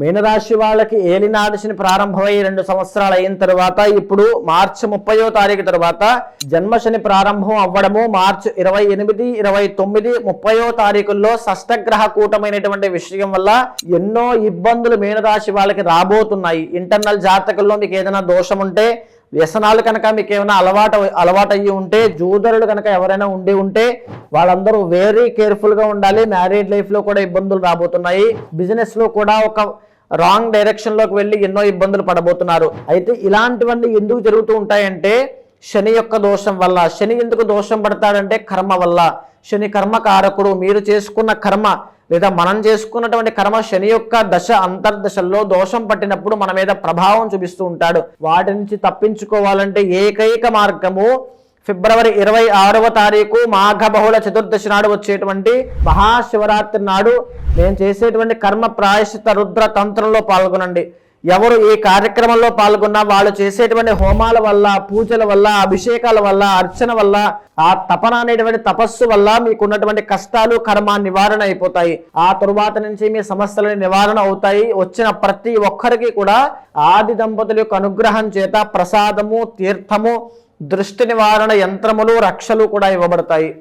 మీనరాశి వాళ్ళకి ఏలినాటి శని ప్రారంభమై 2 సంవత్సరాలు అయిన తర్వాత ఇప్పుడు మార్చి 30వ తారీఖు తర్వాత జన్మశని ప్రారంభం అవ్వడము మార్చి 28, 29, 30వ తారీఖుల్లో షష్టగ్రహ కూటమైనటువంటి విషయం వల్ల ఎన్నో ఇబ్బందులు మీనరాశి వాళ్ళకి రాబోతున్నాయి. ఇంటర్నల్ జాతకంలో మీకు ఏదైనా దోషం ఉంటే, వ్యసనాలు కనుక మీకు ఏమైనా అలవాటయ్యి ఉంటే, జూదరులు కనుక ఎవరైనా ఉంటే వాళ్ళందరూ వెరీ కేర్ఫుల్గా ఉండాలి. మ్యారీడ్ లైఫ్లో కూడా ఇబ్బందులు రాబోతున్నాయి. బిజినెస్లో కూడా ఒక రాంగ్ డైరెక్షన్లోకి వెళ్ళి ఎన్నో ఇబ్బందులు పడబోతున్నారు. అయితే ఇలాంటివన్నీ ఎందుకు జరుగుతూ ఉంటాయంటే శని యొక్క దోషం వల్ల. శని ఎందుకు దోషం పడతాడంటే కర్మ వల్ల. శని కర్మకారకుడు. మీరు చేసుకున్న కర్మ లేదా మనం చేసుకున్నటువంటి కర్మ శని యొక్క దశ అంతర్దశల్లో దోషం పట్టినప్పుడు మన మీద ప్రభావం చూపిస్తూ ఉంటాడు. వాటి నుంచి తప్పించుకోవాలంటే ఏకైక మార్గము ఫిబ్రవరి 26వ తారీఖు మాఘ బహుళ చతుర్దశి నాడు వచ్చేటువంటి మహాశివరాత్రి నాడు నేను చేసేటువంటి కర్మ ప్రాయశ్చిత రుద్ర తంత్రంలో పాల్గొనండి. ఎవరు ఈ కార్యక్రమంలో పాల్గొన్నా వాళ్ళు చేసేటువంటి హోమాల వల్ల, పూజల వల్ల, అభిషేకాల వల్ల, అర్చన వల్ల, ఆ తపన అనేటువంటి తపస్సు వల్ల మీకున్నటువంటి కష్టాలు కర్మ నివారణ అయిపోతాయి. ఆ తరువాత నుంచి మీ సమస్యలని నివారణ అవుతాయి. వచ్చిన ప్రతి ఒక్కరికి కూడా ఆది దంపతుల యొక్క అనుగ్రహం చేత ప్రసాదము, తీర్థము, దృష్టి నివారణ యంత్రములు, రక్షలు కూడా ఇవ్వబడతాయి.